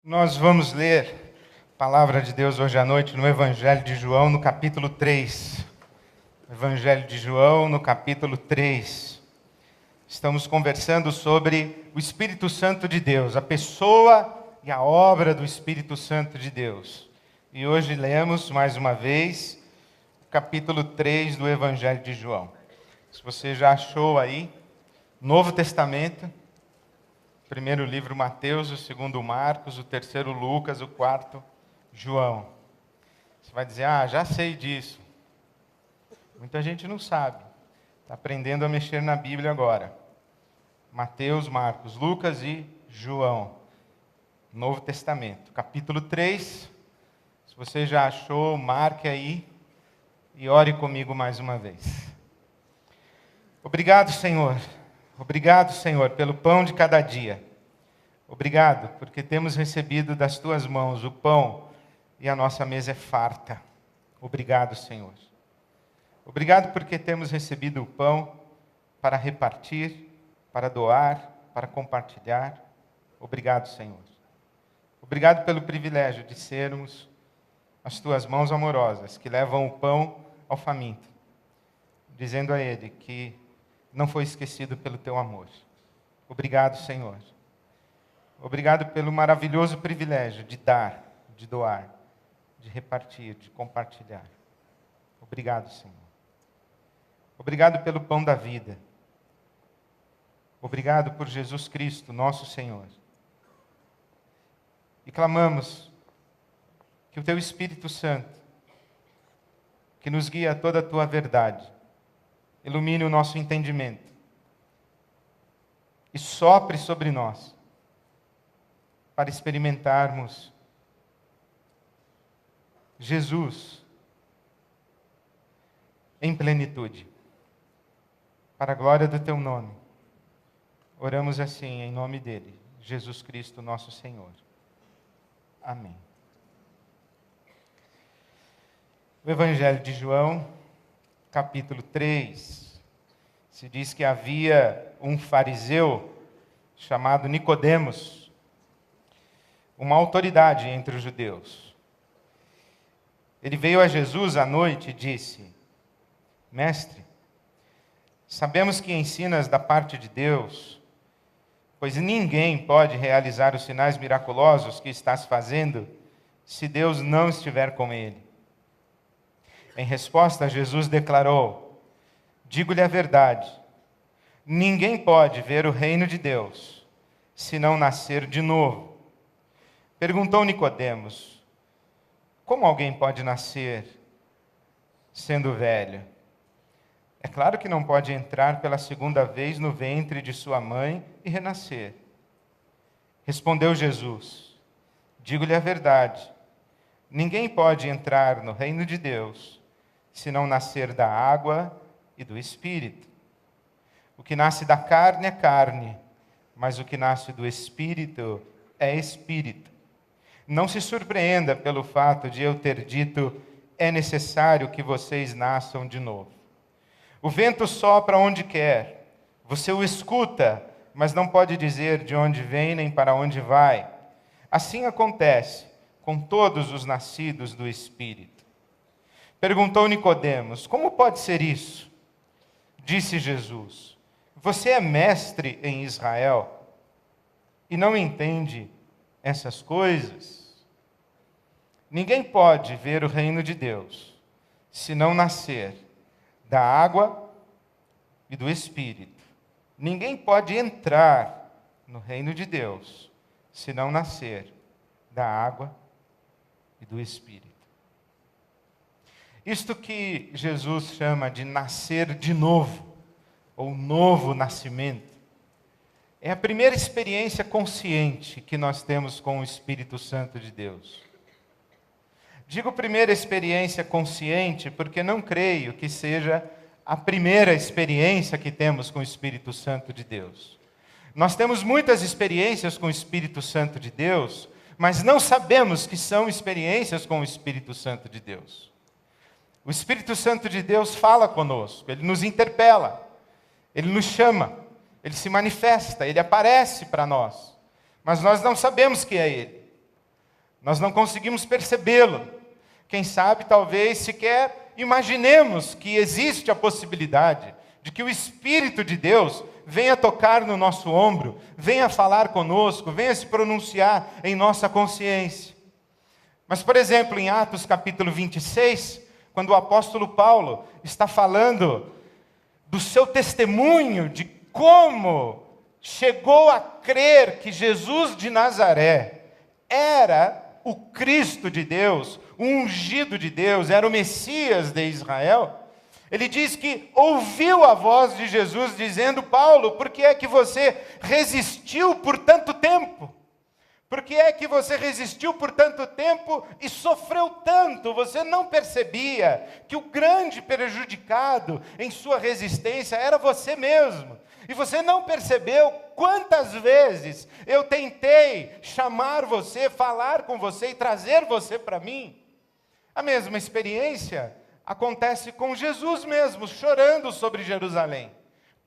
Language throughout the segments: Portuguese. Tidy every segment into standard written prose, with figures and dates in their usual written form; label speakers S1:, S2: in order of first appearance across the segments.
S1: Nós vamos ler a palavra de Deus hoje à noite no Evangelho de João, no capítulo 3. Evangelho de João, no capítulo 3. Estamos conversando sobre o Espírito Santo de Deus, a pessoa e a obra do Espírito Santo de Deus. E hoje lemos, mais uma vez, o capítulo 3 do Evangelho de João. Se você já achou aí, Novo Testamento, o primeiro livro Mateus, o segundo Marcos, o terceiro Lucas, o quarto João. Você vai dizer, já sei disso. Muita gente não sabe. Está aprendendo a mexer na Bíblia agora. Mateus, Marcos, Lucas e João. Novo Testamento. Capítulo 3. Se você já achou, marque aí e ore comigo mais uma vez. Obrigado, Senhor. Obrigado, Senhor, pelo pão de cada dia. Obrigado, porque temos recebido das Tuas mãos o pão e a nossa mesa é farta. Obrigado, Senhor. Obrigado porque temos recebido o pão para repartir, para doar, para compartilhar. Obrigado, Senhor. Obrigado pelo privilégio de sermos as Tuas mãos amorosas que levam o pão ao faminto, dizendo a ele que não foi esquecido pelo Teu amor. Obrigado, Senhor. Obrigado pelo maravilhoso privilégio de dar, de doar, de repartir, de compartilhar. Obrigado, Senhor. Obrigado pelo pão da vida. Obrigado por Jesus Cristo, nosso Senhor. E clamamos que o Teu Espírito Santo, que nos guia a toda a Tua verdade, ilumine o nosso entendimento e sopre sobre nós para experimentarmos Jesus em plenitude. Para a glória do Teu nome, oramos assim em nome dEle, Jesus Cristo, nosso Senhor. Amém. O Evangelho de João, capítulo 3, se diz que havia um fariseu chamado Nicodemos, uma autoridade entre os judeus. Ele veio a Jesus à noite e disse: Mestre, sabemos que ensinas da parte de Deus, pois ninguém pode realizar os sinais miraculosos que estás fazendo se Deus não estiver com ele. Em resposta, Jesus declarou: digo-lhe a verdade, ninguém pode ver o reino de Deus se não nascer de novo. Perguntou Nicodemos: como alguém pode nascer sendo velho? É claro que não pode entrar pela segunda vez no ventre de sua mãe e renascer. Respondeu Jesus: digo-lhe a verdade, ninguém pode entrar no reino de Deus se não nascer da água e do Espírito. O que nasce da carne é carne, mas o que nasce do Espírito é Espírito. Não se surpreenda pelo fato de eu ter dito: é necessário que vocês nasçam de novo. O vento sopra onde quer, você o escuta, mas não pode dizer de onde vem nem para onde vai. Assim acontece com todos os nascidos do Espírito. Perguntou Nicodemos: como pode ser isso? Disse Jesus: você é mestre em Israel e não entende essas coisas? Ninguém pode ver o reino de Deus se não nascer da água e do Espírito. Ninguém pode entrar no reino de Deus se não nascer da água e do Espírito. Isto que Jesus chama de nascer de novo, ou novo nascimento, é a primeira experiência consciente que nós temos com o Espírito Santo de Deus. Digo primeira experiência consciente porque não creio que seja a primeira experiência que temos com o Espírito Santo de Deus. Nós temos muitas experiências com o Espírito Santo de Deus, mas não sabemos que são experiências com o Espírito Santo de Deus. O Espírito Santo de Deus fala conosco, Ele nos interpela, Ele nos chama, Ele se manifesta, Ele aparece para nós, mas nós não sabemos que é Ele. Nós não conseguimos percebê-lo. Quem sabe, talvez, sequer imaginemos que existe a possibilidade de que o Espírito de Deus venha tocar no nosso ombro, venha falar conosco, venha se pronunciar em nossa consciência. Mas, por exemplo, em Atos capítulo 26, quando o apóstolo Paulo está falando do seu testemunho, de como chegou a crer que Jesus de Nazaré era o Cristo de Deus, o ungido de Deus, era o Messias de Israel, ele diz que ouviu a voz de Jesus dizendo: Paulo, por que é que você resistiu por tanto tempo? Por que é que você resistiu por tanto tempo e sofreu tanto? Você não percebia que o grande prejudicado em sua resistência era você mesmo. E você não percebeu quantas vezes eu tentei chamar você, falar com você e trazer você para mim? A mesma experiência acontece com Jesus mesmo, chorando sobre Jerusalém.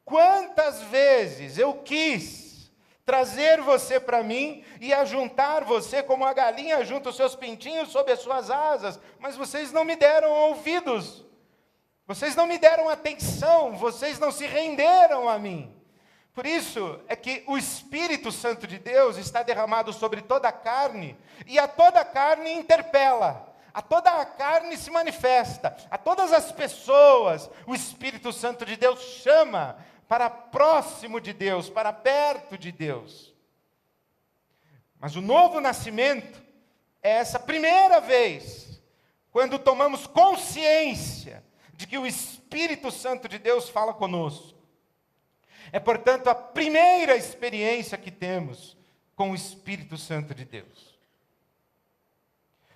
S1: Quantas vezes eu quis trazer você para mim e ajuntar você como a galinha junta os seus pintinhos sob as suas asas, mas vocês não me deram ouvidos, vocês não me deram atenção, vocês não se renderam a mim. Por isso é que o Espírito Santo de Deus está derramado sobre toda a carne, e a toda a carne interpela. A toda a carne se manifesta, a todas as pessoas, o Espírito Santo de Deus chama para próximo de Deus, para perto de Deus. Mas o novo nascimento é essa primeira vez, quando tomamos consciência de que o Espírito Santo de Deus fala conosco. É, portanto, a primeira experiência que temos com o Espírito Santo de Deus.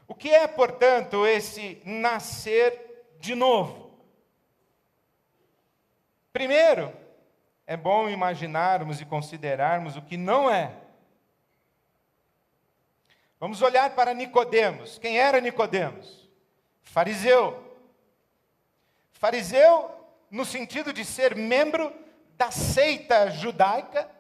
S1: O que é, portanto, esse nascer de novo? Primeiro, é bom imaginarmos e considerarmos o que não é. Vamos olhar para Nicodemos. Quem era Nicodemos? Fariseu. Fariseu no sentido de ser membro da seita judaica,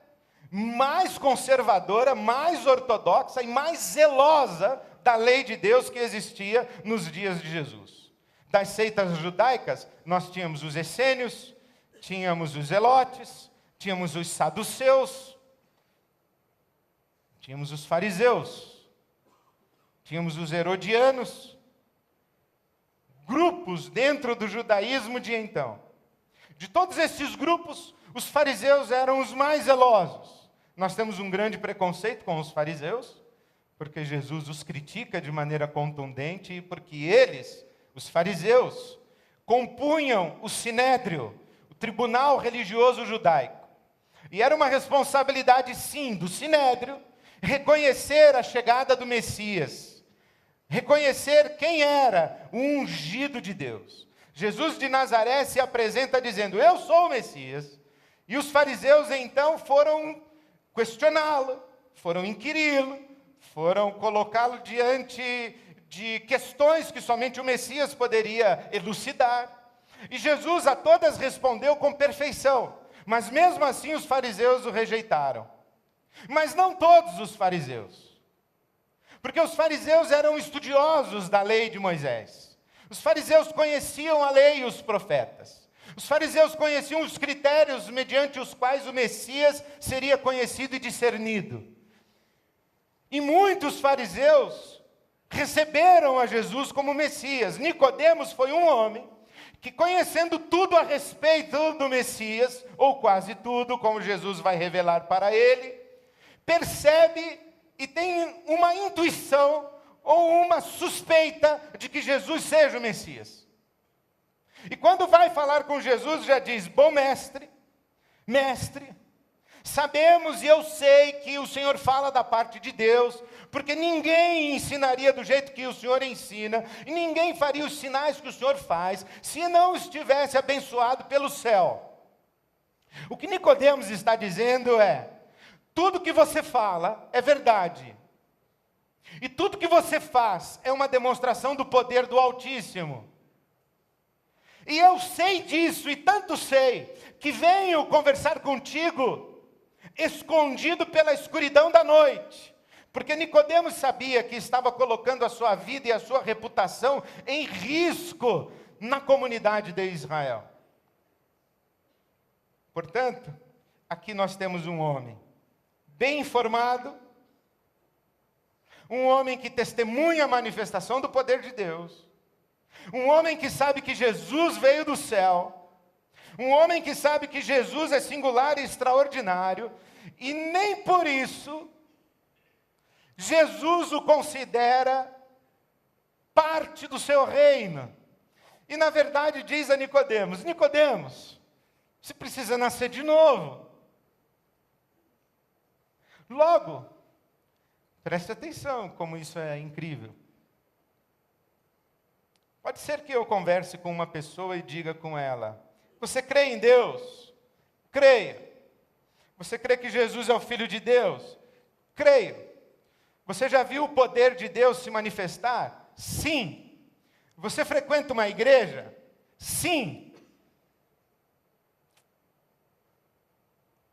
S1: mais conservadora, mais ortodoxa e mais zelosa da lei de Deus que existia nos dias de Jesus. Das seitas judaicas, nós tínhamos os essênios, tínhamos os zelotes, tínhamos os saduceus, tínhamos os fariseus, tínhamos os herodianos, grupos dentro do judaísmo de então. De todos esses grupos, os fariseus eram os mais zelosos. Nós temos um grande preconceito com os fariseus, porque Jesus os critica de maneira contundente, e porque eles, os fariseus, compunham o sinédrio, o tribunal religioso judaico. E era uma responsabilidade, sim, do sinédrio, reconhecer a chegada do Messias, reconhecer quem era o ungido de Deus. Jesus de Nazaré se apresenta dizendo: eu sou o Messias. E os fariseus, então, foram questioná-lo, foram inquiri-lo, foram colocá-lo diante de questões que somente o Messias poderia elucidar. E Jesus a todas respondeu com perfeição, mas mesmo assim os fariseus o rejeitaram. Mas não todos os fariseus, porque os fariseus eram estudiosos da lei de Moisés. Os fariseus conheciam a lei e os profetas. Os fariseus conheciam os critérios mediante os quais o Messias seria conhecido e discernido. E muitos fariseus receberam a Jesus como Messias. Nicodemos foi um homem que, conhecendo tudo a respeito do Messias, ou quase tudo, como Jesus vai revelar para ele, percebe e tem uma intuição ou uma suspeita de que Jesus seja o Messias. E quando vai falar com Jesus, já diz: bom mestre, mestre, sabemos e eu sei que o Senhor fala da parte de Deus, porque ninguém ensinaria do jeito que o Senhor ensina, e ninguém faria os sinais que o Senhor faz, se não estivesse abençoado pelo céu. O que Nicodemos está dizendo é: tudo que você fala é verdade, e tudo que você faz é uma demonstração do poder do Altíssimo. E eu sei disso, e tanto sei, que venho conversar contigo, escondido pela escuridão da noite, Porque Nicodemos sabia que estava colocando a sua vida e a sua reputação em risco na comunidade de Israel. Portanto, aqui nós temos um homem bem informado, um homem que testemunha a manifestação do poder de Deus, um homem que sabe que Jesus veio do céu, um homem que sabe que Jesus é singular e extraordinário, e nem por isso Jesus o considera parte do seu reino. E na verdade diz a Nicodemos: Nicodemos, você precisa nascer de novo. Logo, preste atenção como isso é incrível. Pode ser que eu converse com uma pessoa e diga com ela: você crê em Deus? Creia. Você crê que Jesus é o Filho de Deus? Creio. Você já viu o poder de Deus se manifestar? Sim. Você frequenta uma igreja? Sim.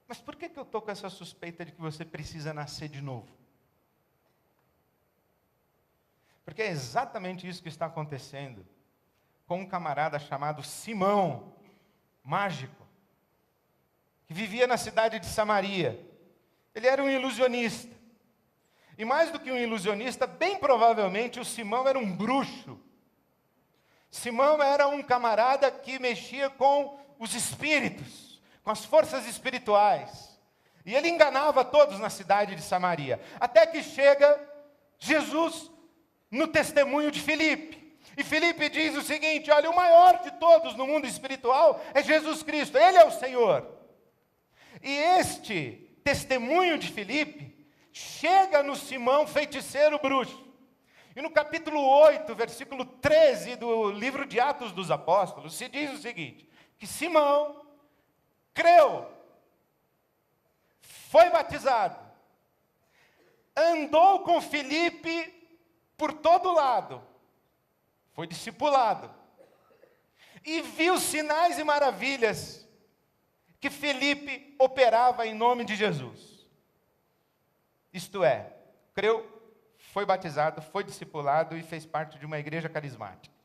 S1: Mas por que eu estou com essa suspeita de que você precisa nascer de novo? Porque é exatamente isso que está acontecendo com um camarada chamado Simão, mágico, que vivia na cidade de Samaria. Ele era um ilusionista. E mais do que um ilusionista, bem provavelmente o Simão era um bruxo. Simão era um camarada que mexia com os espíritos, com as forças espirituais. E ele enganava todos na cidade de Samaria. Até que chega Jesus no testemunho de Filipe. E Filipe diz o seguinte: olha, o maior de todos no mundo espiritual é Jesus Cristo, Ele é o Senhor. E este testemunho de Filipe chega no Simão feiticeiro bruxo. E no capítulo 8, versículo 13 do livro de Atos dos Apóstolos, se diz o seguinte: que Simão creu, foi batizado, andou com Filipe por todo lado, foi discipulado, e viu sinais e maravilhas que Filipe operava em nome de Jesus. Isto é, creu, foi batizado, foi discipulado e fez parte de uma igreja carismática.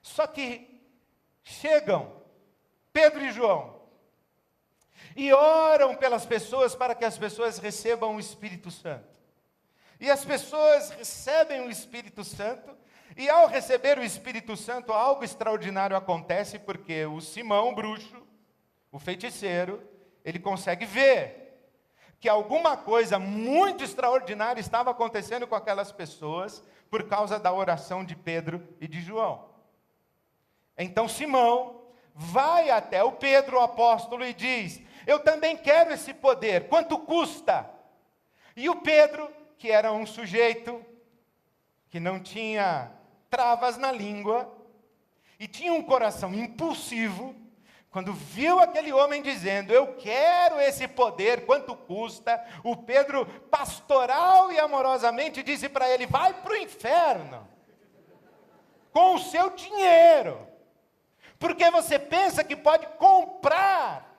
S1: Só que chegam Pedro e João e oram pelas pessoas para que as pessoas recebam o Espírito Santo. E as pessoas recebem o Espírito Santo, e ao receber o Espírito Santo, algo extraordinário acontece, porque o Simão, o bruxo, o feiticeiro, ele consegue ver que alguma coisa muito extraordinária estava acontecendo com aquelas pessoas por causa da oração de Pedro e de João. Então Simão vai até o Pedro, o apóstolo, e diz: eu também quero esse poder, quanto custa? E o Pedro, que era um sujeito que não tinha travas na língua e tinha um coração impulsivo, quando viu aquele homem dizendo: eu quero esse poder, quanto custa? O Pedro, pastoral e amorosamente, disse para ele: vai para o inferno, com o seu dinheiro, porque você pensa que pode comprar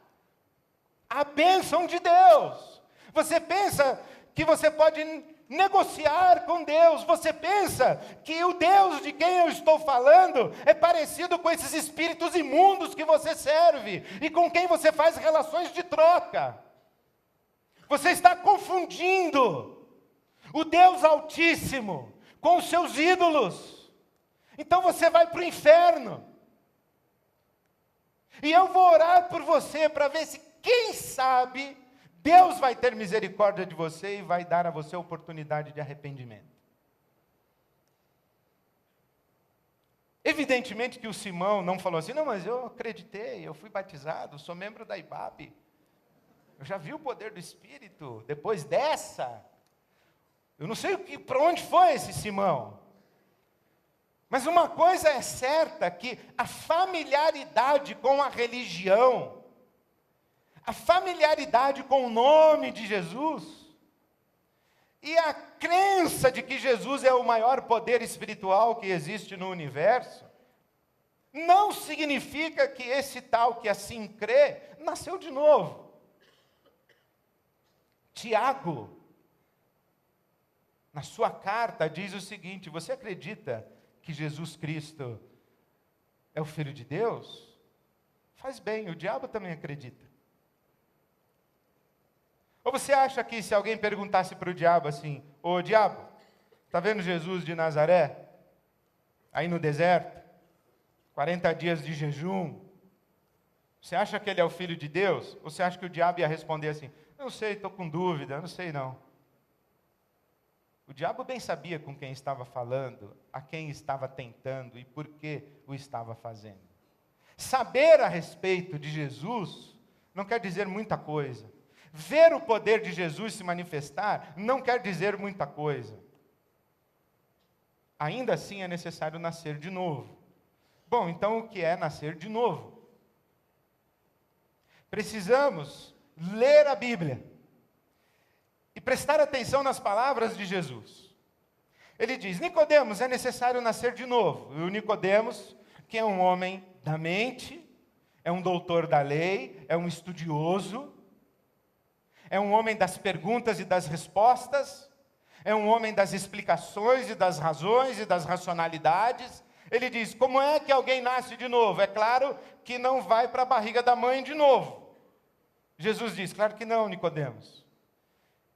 S1: a bênção de Deus, você pensa que você pode negociar com Deus, você pensa que o Deus de quem eu estou falando é parecido com esses espíritos imundos que você serve e com quem você faz relações de troca. Você está confundindo o Deus Altíssimo com os seus ídolos. Então você vai para o inferno. E eu vou orar por você para ver se, quem sabe, Deus vai ter misericórdia de você e vai dar a você a oportunidade de arrependimento. Evidentemente que o Simão não falou assim: não, mas eu acreditei, eu fui batizado, sou membro da IBAP, eu já vi o poder do Espírito, depois dessa, eu não sei para onde foi esse Simão. Mas uma coisa é certa, que a familiaridade com a religião, a familiaridade com o nome de Jesus, e a crença de que Jesus é o maior poder espiritual que existe no universo, não significa que esse tal que assim crê, nasceu de novo. Tiago, na sua carta, diz o seguinte: você acredita que Jesus Cristo é o Filho de Deus? Faz bem, o diabo também acredita. Ou você acha que se alguém perguntasse para o diabo assim: ô diabo, está vendo Jesus de Nazaré? Aí no deserto, 40 dias de jejum, você acha que ele é o Filho de Deus? Ou você acha que o diabo ia responder assim: não sei, estou com dúvida, não sei não. O diabo bem sabia com quem estava falando, a quem estava tentando e por que o estava fazendo. Saber a respeito de Jesus não quer dizer muita coisa. Ver o poder de Jesus se manifestar não quer dizer muita coisa. Ainda assim é necessário nascer de novo. Bom, então o que é nascer de novo? Precisamos ler a Bíblia e prestar atenção nas palavras de Jesus. Ele diz: Nicodemos, é necessário nascer de novo. E o Nicodemos, que é um homem da mente, é um doutor da lei, é um estudioso, é um homem das perguntas e das respostas, é um homem das explicações e das razões e das racionalidades. Ele diz: como é que alguém nasce de novo? É claro que não vai para a barriga da mãe de novo. Jesus diz: claro que não, Nicodemos.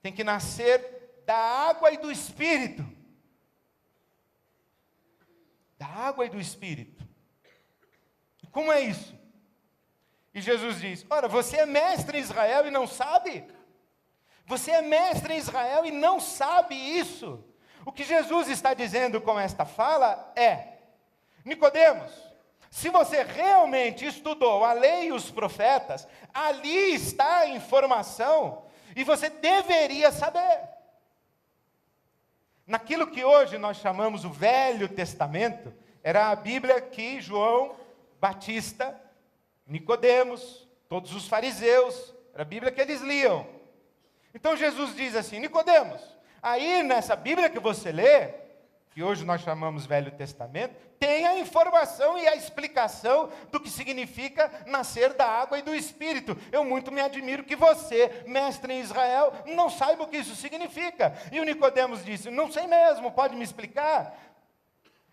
S1: Tem que nascer da água e do Espírito. Da água e do Espírito. E como é isso? E Jesus diz: ora, você é mestre em Israel e não sabe? Você é mestre em Israel e não sabe isso. O que Jesus está dizendo com esta fala é: Nicodemos, se você realmente estudou a lei e os profetas, ali está a informação e você deveria saber. Naquilo que hoje nós chamamos o Velho Testamento, era a Bíblia que João Batista, Nicodemos, todos os fariseus, era a Bíblia que eles liam. Então Jesus diz assim: Nicodemos, aí nessa Bíblia que você lê, que hoje nós chamamos Velho Testamento, tem a informação e a explicação do que significa nascer da água e do Espírito. Eu muito me admiro que você, mestre em Israel, não saiba o que isso significa. E o Nicodemos disse: não sei mesmo, pode me explicar?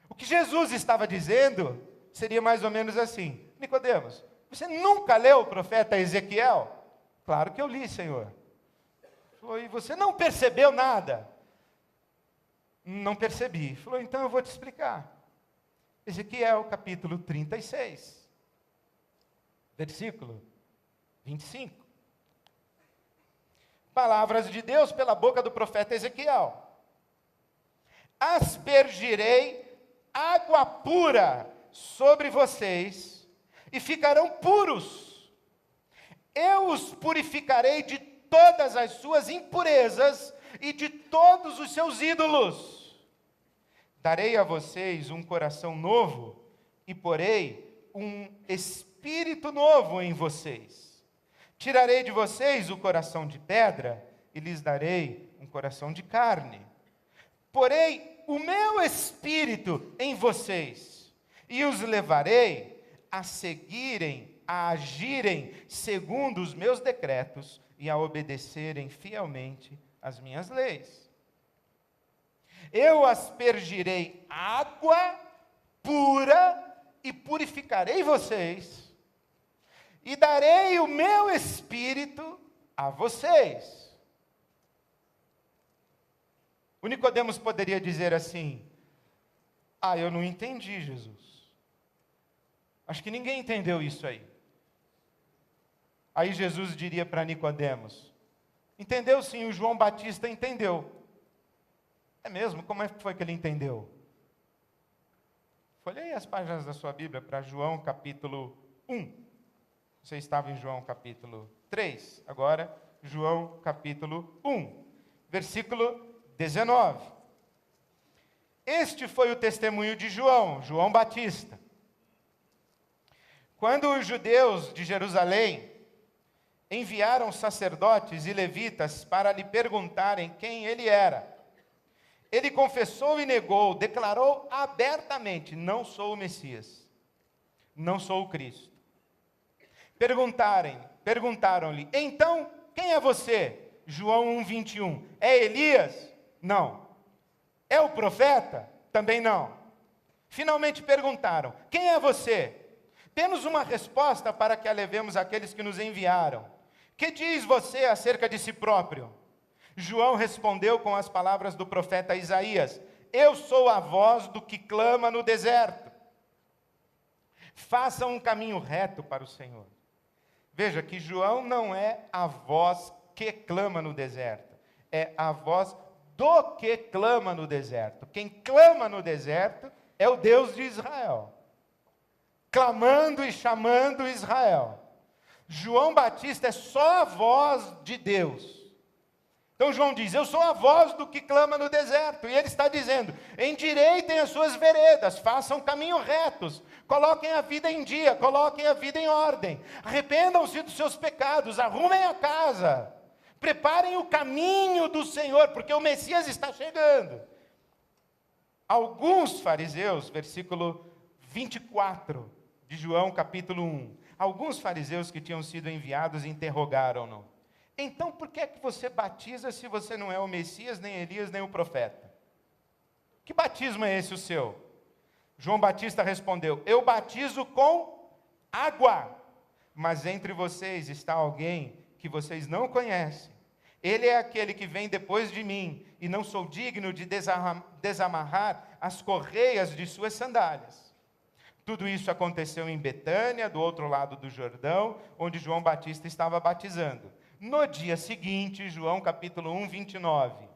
S1: O que Jesus estava dizendo seria mais ou menos assim: Nicodemos, você nunca leu o profeta Ezequiel? Claro que eu li, Senhor. E você não percebeu nada? Não percebi. Falou: então eu vou te explicar. Ezequiel capítulo 36, versículo 25. Palavras de Deus pela boca do profeta Ezequiel: aspergirei água pura sobre vocês e ficarão puros. Eu os purificarei de todas as suas impurezas e de todos os seus ídolos. Darei a vocês um coração novo e porei um espírito novo em vocês. Tirarei de vocês o coração de pedra e lhes darei um coração de carne. Porei o meu espírito em vocês e os levarei a seguirem, a agirem segundo os meus decretos e a obedecerem fielmente as minhas leis. Eu aspergirei água pura e purificarei vocês, e darei o meu espírito a vocês. O Nicodemos poderia dizer assim: eu não entendi, Jesus. Acho que ninguém entendeu isso aí. Aí Jesus diria para Nicodemos: entendeu sim, o João Batista entendeu. É mesmo? Como é que foi que ele entendeu? Folheie as páginas da sua Bíblia para João capítulo 1. Você estava em João capítulo 3, agora João capítulo 1, versículo 19. Este foi o testemunho de João, João Batista. Quando os judeus de Jerusalém enviaram sacerdotes e levitas para lhe perguntarem quem ele era, ele confessou e negou, declarou abertamente: não sou o Messias, não sou o Cristo. Perguntaram-lhe: então, quem é você? João 1:21. É Elias? Não. É o profeta? Também não. Finalmente perguntaram: quem é você? Dê-nos uma resposta para que a levemos àqueles que nos enviaram. Que diz você acerca de si próprio? João respondeu com as palavras do profeta Isaías: eu sou a voz do que clama no deserto. Façam um caminho reto para o Senhor. Veja que João não é a voz que clama no deserto, é a voz do que clama no deserto. Quem clama no deserto é o Deus de Israel, clamando e chamando Israel. João Batista é só a voz de Deus. Então João diz: eu sou a voz do que clama no deserto. E ele está dizendo: endireitem as suas veredas, façam caminho retos, coloquem a vida em dia, coloquem a vida em ordem, arrependam-se dos seus pecados, arrumem a casa, preparem o caminho do Senhor, porque o Messias está chegando. Alguns fariseus, versículo 24 de João capítulo 1, alguns fariseus que tinham sido enviados interrogaram-no: então por que é que você batiza se você não é o Messias, nem Elias, nem o profeta? Que batismo é esse o seu? João Batista respondeu: eu batizo com água, mas entre vocês está alguém que vocês não conhecem. Ele é aquele que vem depois de mim, e não sou digno de desamarrar as correias de suas sandálias. Tudo isso aconteceu em Betânia, do outro lado do Jordão, onde João Batista estava batizando. No dia seguinte, João capítulo 1, 29.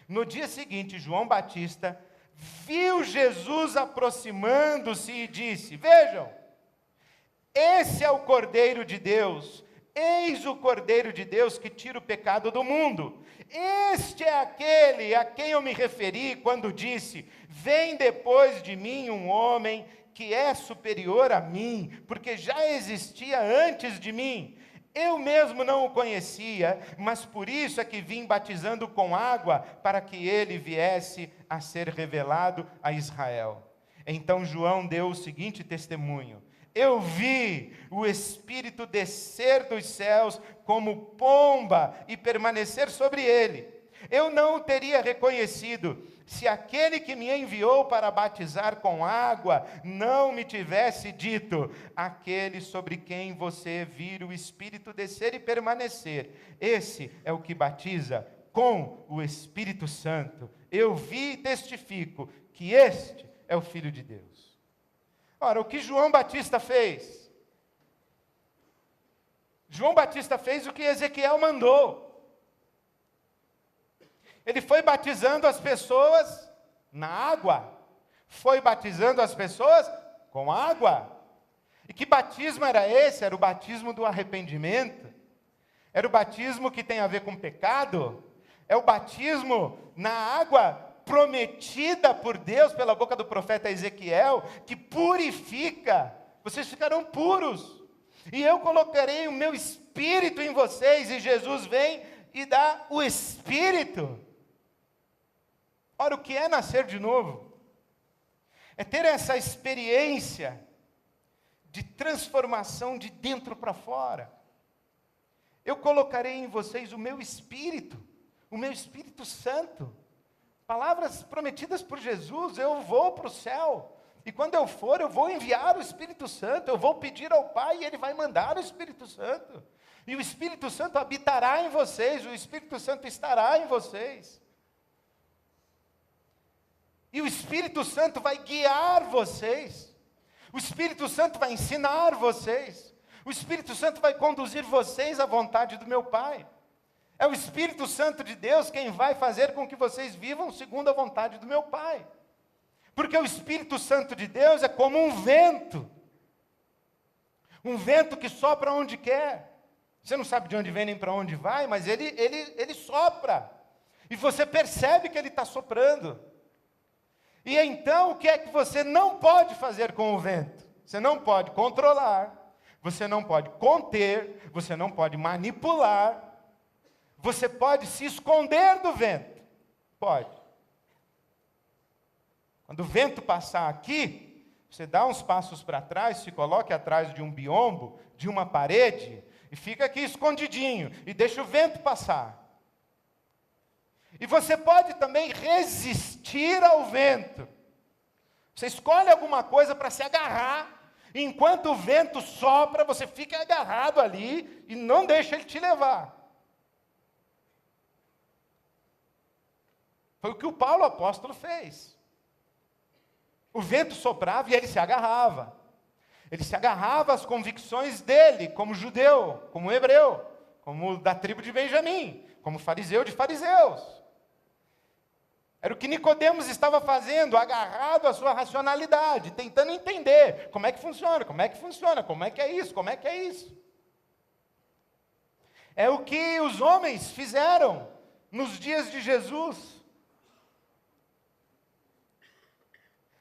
S1: No dia seguinte, João Batista viu Jesus aproximando-se e disse: vejam, esse é o Cordeiro de Deus. Eis o Cordeiro de Deus que tira o pecado do mundo. Este é aquele a quem eu me referi quando disse: vem depois de mim um homem que é superior a mim, porque já existia antes de mim. Eu mesmo não o conhecia, mas por isso é que vim batizando com água, para que ele viesse a ser revelado a Israel. Então João deu o seguinte testemunho: eu vi o Espírito descer dos céus como pomba e permanecer sobre ele. Eu não o teria reconhecido se aquele que me enviou para batizar com água não me tivesse dito: aquele sobre quem você vir o Espírito descer e permanecer, esse é o que batiza com o Espírito Santo. Eu vi e testifico que este é o Filho de Deus. Ora, o que João Batista fez? João Batista fez o que Ezequiel mandou. Ele foi batizando as pessoas na água. Foi batizando as pessoas com água. E que batismo era esse? Era o batismo do arrependimento. Era o batismo que tem a ver com pecado. É o batismo na água prometida por Deus pela boca do profeta Ezequiel, que purifica. Vocês ficarão puros. E eu colocarei o meu Espírito em vocês. E Jesus vem e dá o Espírito. Ora, o que é nascer de novo? É ter essa experiência de transformação de dentro para fora. Eu colocarei em vocês o meu Espírito Santo. Palavras prometidas por Jesus: eu vou para o céu, e quando eu for, eu vou enviar o Espírito Santo, eu vou pedir ao Pai, e Ele vai mandar o Espírito Santo, e o Espírito Santo habitará em vocês, o Espírito Santo estará em vocês, e o Espírito Santo vai guiar vocês, o Espírito Santo vai ensinar vocês, o Espírito Santo vai conduzir vocês à vontade do meu Pai. É o Espírito Santo de Deus quem vai fazer com que vocês vivam segundo a vontade do meu Pai. Porque o Espírito Santo de Deus é como um vento que sopra onde quer. Você não sabe de onde vem nem para onde vai, mas ele sopra. E você percebe que ele está soprando. E então, o que é que você não pode fazer com o vento? Você não pode controlar, você não pode conter, você não pode manipular. Você pode se esconder do vento. Pode. Quando o vento passar aqui, você dá uns passos para trás, se coloque atrás de um biombo, de uma parede, e fica aqui escondidinho, e deixa o vento passar. E você pode também resistir ao vento. Você escolhe alguma coisa para se agarrar, e enquanto o vento sopra, você fica agarrado ali e não deixa ele te levar. Foi o que o Paulo apóstolo fez. O vento soprava e ele se agarrava. Ele se agarrava às convicções dele, como judeu, como hebreu, como da tribo de Benjamim, como fariseu de fariseus. Era o que Nicodemos estava fazendo, agarrado à sua racionalidade, tentando entender como é que funciona, como é que funciona, como é que é isso, como é que é isso. É o que os homens fizeram nos dias de Jesus.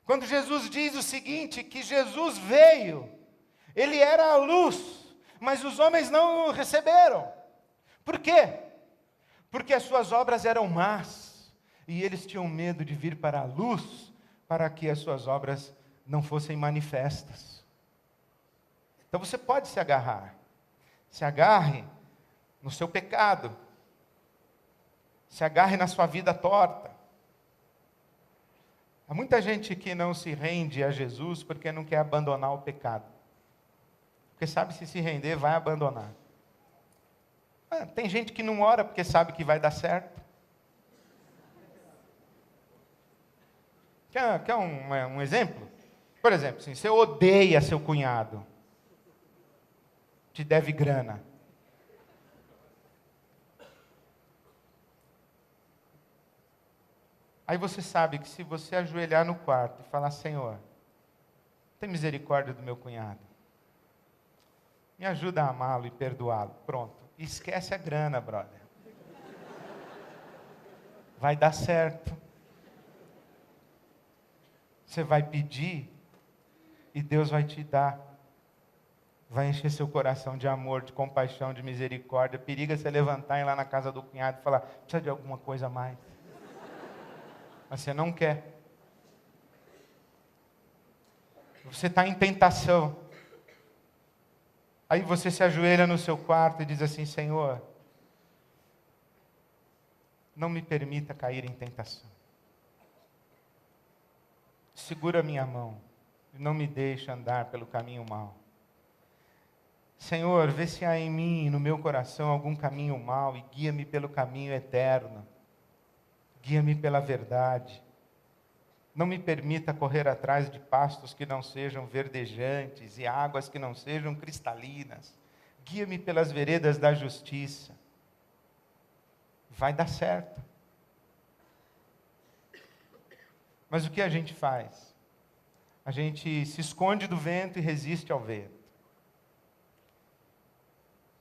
S1: Quando Jesus diz o seguinte, que Jesus veio, ele era a luz, mas os homens não o receberam. Por quê? Porque as suas obras eram más. E eles tinham medo de vir para a luz, para que as suas obras não fossem manifestas. Então você pode se agarrar. Se agarre no seu pecado. Se agarre na sua vida torta. Há muita gente que não se rende a Jesus porque não quer abandonar o pecado. Porque sabe se render, vai abandonar. Tem gente que não ora porque sabe que vai dar certo. Quer um exemplo? Por exemplo, assim, você odeia seu cunhado, te deve grana. Aí você sabe que se você ajoelhar no quarto e falar, Senhor, tem misericórdia do meu cunhado, me ajuda a amá-lo e perdoá-lo. Pronto. E esquece a grana, brother. Vai dar certo. Você vai pedir e Deus vai te dar. Vai encher seu coração de amor, de compaixão, de misericórdia. Periga você levantar e ir lá na casa do cunhado e falar, precisa de alguma coisa a mais. Mas você não quer. Você está em tentação. Aí você se ajoelha no seu quarto e diz assim, Senhor, não me permita cair em tentação. Segura minha mão e não me deixe andar pelo caminho mau. Senhor, vê se há em mim, no meu coração, algum caminho mau e guia-me pelo caminho eterno. Guia-me pela verdade. Não me permita correr atrás de pastos que não sejam verdejantes e águas que não sejam cristalinas. Guia-me pelas veredas da justiça. Vai dar certo. Mas o que a gente faz? A gente se esconde do vento e resiste ao vento.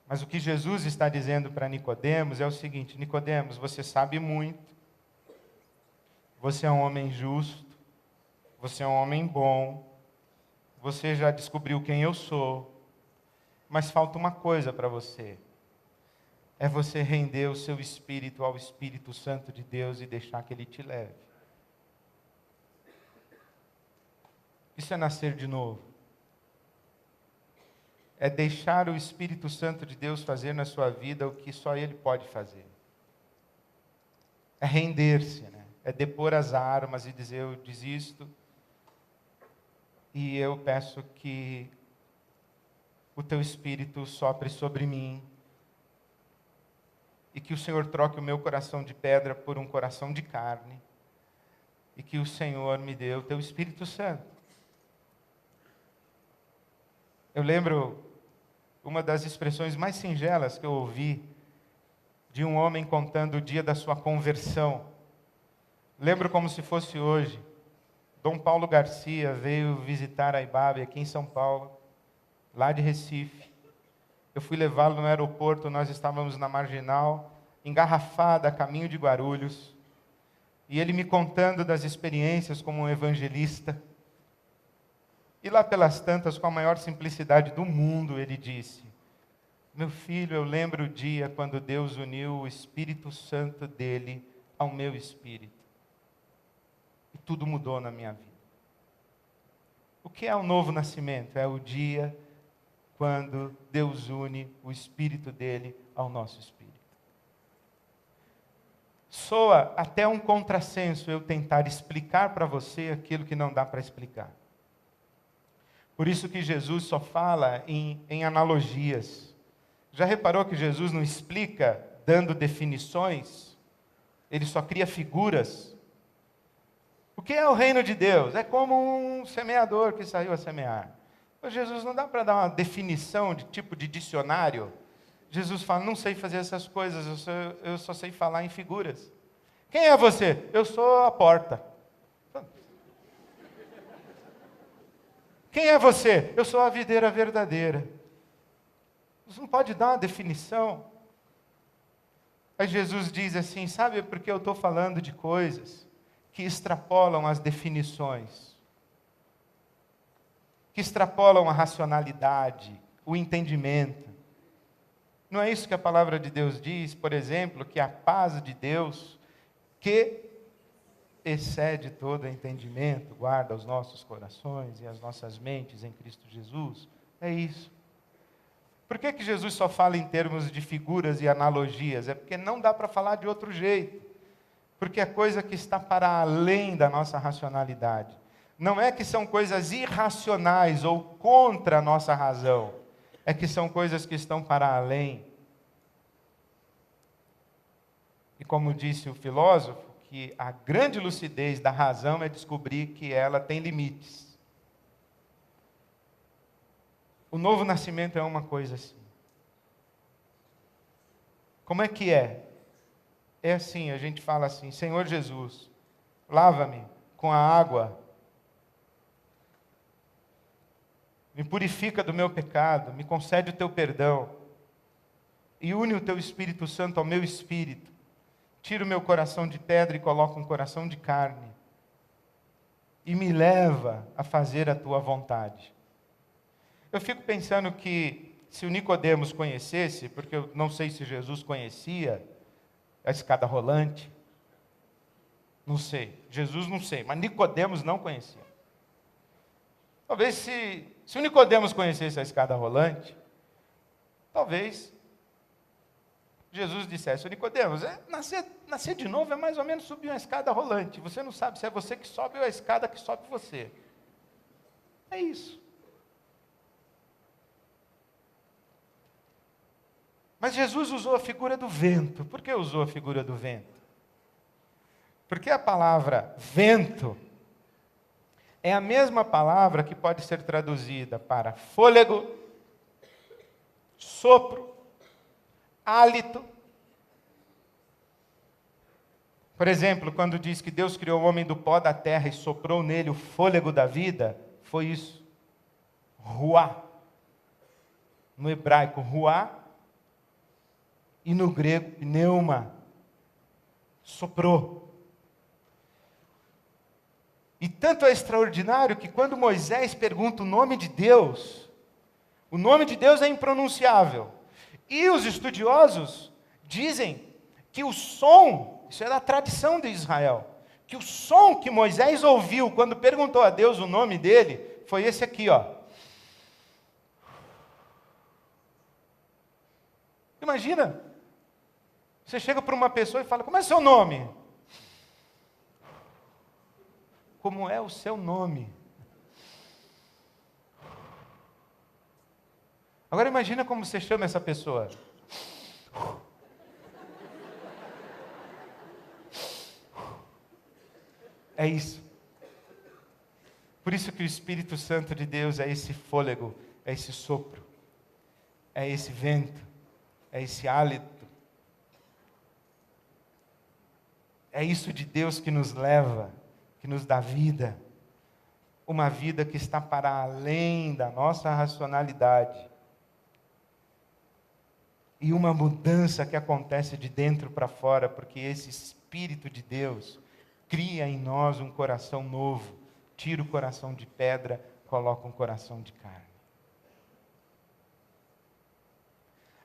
S1: Mas o que Jesus está dizendo para Nicodemos é o seguinte, Nicodemos, você sabe muito, você é um homem justo, você é um homem bom, você já descobriu quem eu sou, mas falta uma coisa para você. É você render o seu espírito ao Espírito Santo de Deus e deixar que Ele te leve. Isso é nascer de novo. É deixar o Espírito Santo de Deus fazer na sua vida o que só Ele pode fazer. É render-se, né? É depor as armas e dizer, eu desisto. E eu peço que o Teu Espírito sopre sobre mim. E que o Senhor troque o meu coração de pedra por um coração de carne. E que o Senhor me dê o Teu Espírito Santo. Eu lembro uma das expressões mais singelas que eu ouvi de um homem contando o dia da sua conversão. Lembro como se fosse hoje. Dom Paulo Garcia veio visitar a Ibabe aqui em São Paulo, lá de Recife. Eu fui levá-lo no aeroporto, nós estávamos na Marginal, engarrafada a caminho de Guarulhos. E ele me contando das experiências como um evangelista. E lá pelas tantas, com a maior simplicidade do mundo, ele disse, meu filho, eu lembro o dia quando Deus uniu o Espírito Santo dele ao meu espírito. E tudo mudou na minha vida. O que é o novo nascimento? É o dia quando Deus une o Espírito dele ao nosso espírito. soa até um contrassenso eu tentar explicar para você aquilo que não dá para explicar. Por isso que Jesus só fala em analogias. Já reparou que Jesus não explica dando definições? Ele só cria figuras. O que é o reino de Deus? É como um semeador que saiu a semear. Mas Jesus não dá para dar uma definição de tipo de dicionário. Jesus fala, não sei fazer essas coisas, eu só sei falar em figuras. Quem é você? Eu sou a porta. Quem é você? Eu sou a videira verdadeira. Você não pode dar uma definição. Aí Jesus diz assim, sabe por que eu estou falando de coisas que extrapolam as definições, que extrapolam a racionalidade, o entendimento. Não é isso que a palavra de Deus diz, por exemplo, que a paz de Deus, que excede todo entendimento, guarda os nossos corações e as nossas mentes em Cristo Jesus? É isso. Por que Jesus só fala em termos de figuras e analogias? É porque não dá para falar de outro jeito. Porque é coisa que está para além da nossa racionalidade. Não é que são coisas irracionais ou contra a nossa razão. É que são coisas que estão para além. E como disse o filósofo, que a grande lucidez da razão é descobrir que ela tem limites. O novo nascimento é uma coisa assim. Como é que é? É assim, a gente fala assim, Senhor Jesus, lava-me com a água, me purifica do meu pecado, me concede o teu perdão, e une o teu Espírito Santo ao meu espírito, tira o meu coração de pedra e coloca um coração de carne, e me leva a fazer a tua vontade. Eu fico pensando que, se o Nicodemos conhecesse, porque eu não sei se Jesus conhecia a escada rolante, não sei, Jesus não sei, mas Nicodemos não conhecia. Talvez se o Nicodemos conhecesse a escada rolante, talvez Jesus dissesse, Nicodemos, nascer de novo é mais ou menos subir uma escada rolante, você não sabe se é você que sobe ou a escada que sobe você. É isso. Mas Jesus usou a figura do vento. Por que usou a figura do vento? Porque a palavra vento é a mesma palavra que pode ser traduzida para fôlego, sopro, hálito. Por exemplo, quando diz que Deus criou o homem do pó da terra e soprou nele o fôlego da vida, foi isso. Ruá. No hebraico, ruá. E no grego, pneuma, soprou. E tanto é extraordinário que quando Moisés pergunta o nome de Deus é impronunciável. E os estudiosos dizem que o som, isso é da tradição de Israel, que o som que Moisés ouviu quando perguntou a Deus o nome dele, foi esse aqui, ó. Imagina. Você chega para uma pessoa e fala, como é seu nome? Como é o seu nome? Agora imagina como você chama essa pessoa. É isso. Por isso que o Espírito Santo de Deus é esse fôlego, é esse sopro, é esse vento, é esse hálito. É isso de Deus que nos leva, que nos dá vida. Uma vida que está para além da nossa racionalidade. E uma mudança que acontece de dentro para fora, porque esse Espírito de Deus cria em nós um coração novo. Tira o coração de pedra, coloca um coração de carne.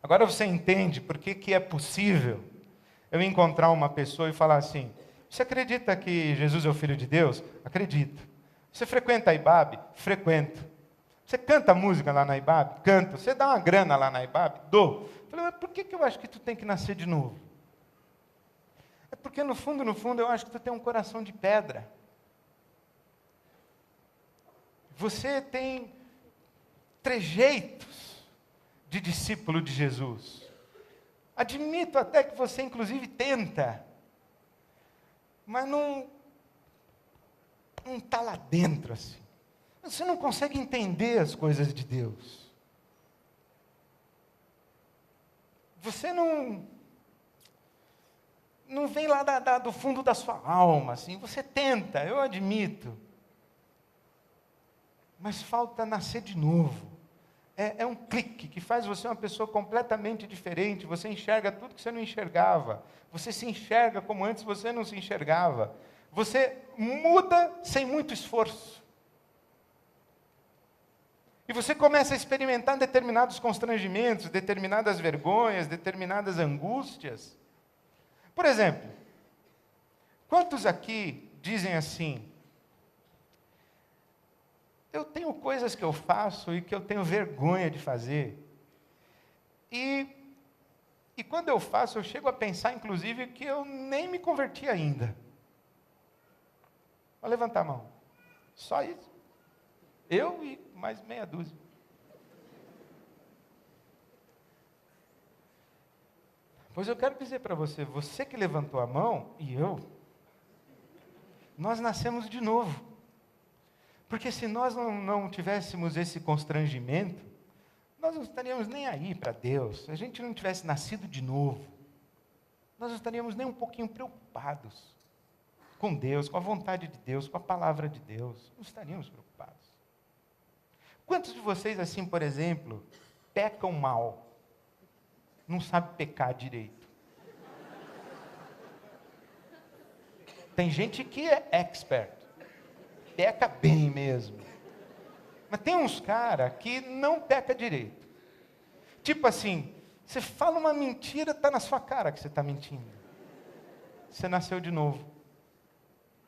S1: Agora você entende por que é possível eu encontrar uma pessoa e falar assim, você acredita que Jesus é o Filho de Deus? Acredito. Você frequenta a IBAB? Frequento. Você canta música lá na IBAB? Canto. Você dá uma grana lá na IBAB? Dou. Eu falei, mas por que eu acho que tu tem que nascer de novo? É porque no fundo, eu acho que tu tem um coração de pedra. Você tem trejeitos de discípulo de Jesus. Admito até que você inclusive tenta, mas não está lá dentro assim. Você não consegue entender as coisas de Deus. Você não vem lá do fundo da sua alma, assim. Você tenta, eu admito. Mas falta nascer de novo. É um clique que faz você uma pessoa completamente diferente. Você enxerga tudo que você não enxergava. Você se enxerga como antes você não se enxergava. Você muda sem muito esforço. E você começa a experimentar determinados constrangimentos, determinadas vergonhas, determinadas angústias. Por exemplo, quantos aqui dizem assim: eu tenho coisas que eu faço e que eu tenho vergonha de fazer. E quando eu faço, eu chego a pensar, inclusive, que eu nem me converti ainda. Vou levantar a mão. Só isso. Eu e mais meia dúzia. Pois eu quero dizer para você, você que levantou a mão, e eu, nós nascemos de novo. Porque se nós não tivéssemos esse constrangimento, nós não estaríamos nem aí para Deus. Se a gente não tivesse nascido de novo, nós não estaríamos nem um pouquinho preocupados com Deus, com a vontade de Deus, com a palavra de Deus. Não estaríamos preocupados. Quantos de vocês, assim, por exemplo, pecam mal? Não sabem pecar direito? Tem gente que é expert. Peca bem mesmo. Mas tem uns caras que não peca direito. Tipo assim, você fala uma mentira, está na sua cara que você está mentindo. Você nasceu de novo.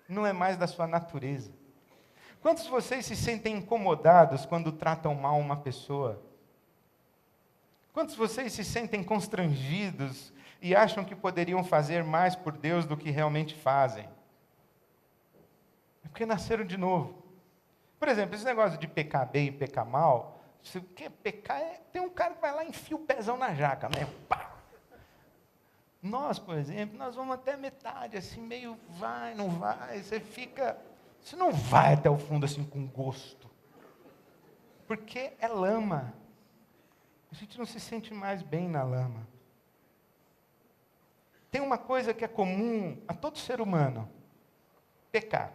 S1: Não é mais da sua natureza. Quantos de vocês se sentem incomodados quando tratam mal uma pessoa? Quantos de vocês se sentem constrangidos e acham que poderiam fazer mais por Deus do que realmente fazem? É porque nasceram de novo. Por exemplo, esse negócio de pecar bem e pecar mal, se quer pecar, tem um cara que vai lá e enfia o pezão na jaca mesmo. Pá! Nós, por exemplo, nós vamos até a metade, assim, meio vai, não vai, você não vai até o fundo assim com gosto. Porque é lama. A gente não se sente mais bem na lama. Tem uma coisa que é comum a todo ser humano: pecar.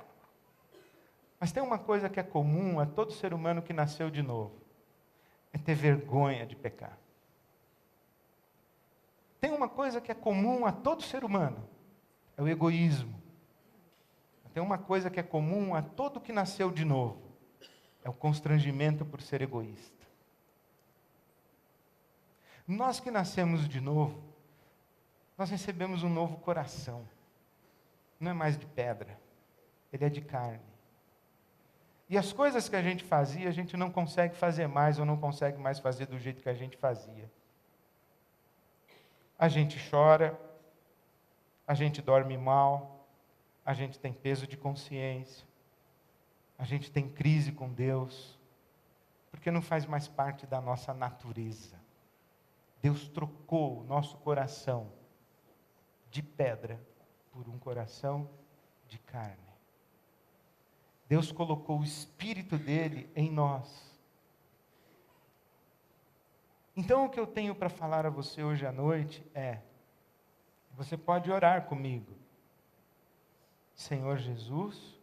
S1: Mas tem uma coisa que é comum a todo ser humano que nasceu de novo: é ter vergonha de pecar. Tem uma coisa que é comum a todo ser humano: é o egoísmo. Tem uma coisa que é comum a todo que nasceu de novo: é o constrangimento por ser egoísta. Nós que nascemos de novo, nós recebemos um novo coração. Não é mais de pedra, ele é de carne. E as coisas que a gente fazia, a gente não consegue fazer mais, ou não consegue mais fazer do jeito que a gente fazia. A gente chora, a gente dorme mal, a gente tem peso de consciência, a gente tem crise com Deus, porque não faz mais parte da nossa natureza. Deus trocou o nosso coração de pedra por um coração de carne. Deus colocou o Espírito dele em nós. Então o que eu tenho para falar a você hoje à noite é: você pode orar comigo. Senhor Jesus,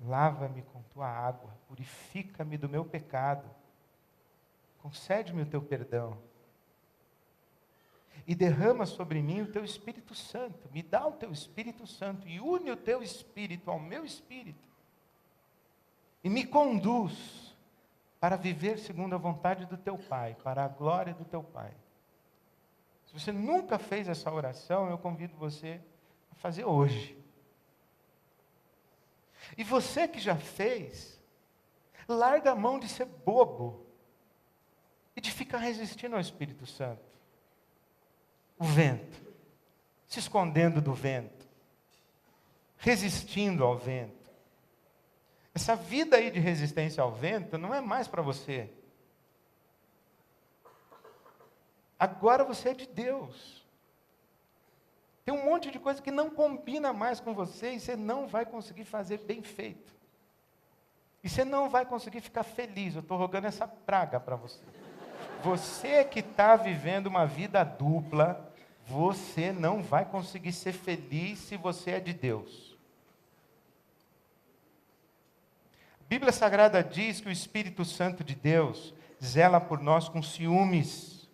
S1: lava-me com tua água, purifica-me do meu pecado, concede-me o teu perdão, e derrama sobre mim o teu Espírito Santo, me dá o teu Espírito Santo, e une o teu Espírito ao meu Espírito, e me conduz para viver segundo a vontade do teu Pai, para a glória do teu Pai. Se você nunca fez essa oração, eu convido você a fazer hoje. E você que já fez, larga a mão de ser bobo e de ficar resistindo ao Espírito Santo. O vento. se escondendo do vento, resistindo ao vento. Essa vida aí de resistência ao vento não é mais para você. Agora você é de Deus. Tem um monte de coisa que não combina mais com você e você não vai conseguir fazer bem feito. E você não vai conseguir ficar feliz. Eu estou rogando essa praga para você. Você que está vivendo uma vida dupla, você não vai conseguir ser feliz se você é de Deus. A Bíblia Sagrada diz que o Espírito Santo de Deus zela por nós com ciúmes.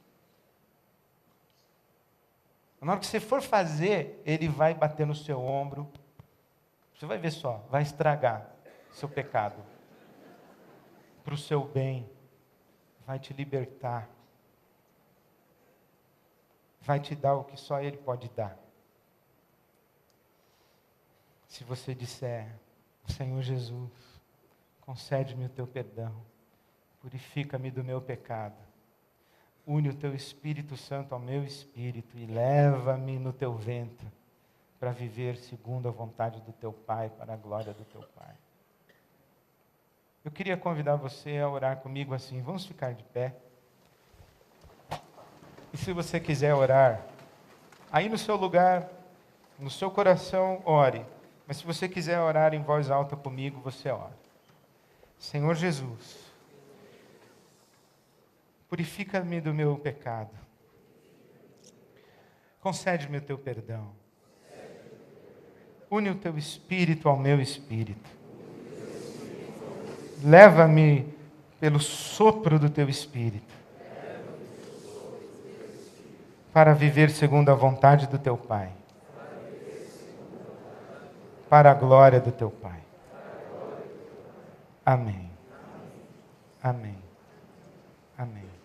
S1: Na hora que você for fazer, ele vai bater no seu ombro. Você vai ver só, vai estragar seu pecado. Para o seu bem. Vai te libertar. Vai te dar o que só ele pode dar. Se você disser, Senhor Jesus, concede-me o teu perdão. Purifica-me do meu pecado. Une o teu Espírito Santo ao meu espírito e leva-me no teu ventre para viver segundo a vontade do teu Pai, para a glória do teu Pai. Eu queria convidar você a orar comigo assim. Vamos ficar de pé. E se você quiser orar, aí no seu lugar, no seu coração, ore. Mas se você quiser orar em voz alta comigo, você ora. Senhor Jesus, purifica-me do meu pecado. Concede-me o teu perdão. Une o teu espírito ao meu espírito. Leva-me pelo sopro do teu espírito. Para viver segundo a vontade do teu Pai. Para a glória do teu Pai. Amém. Amém. Amém.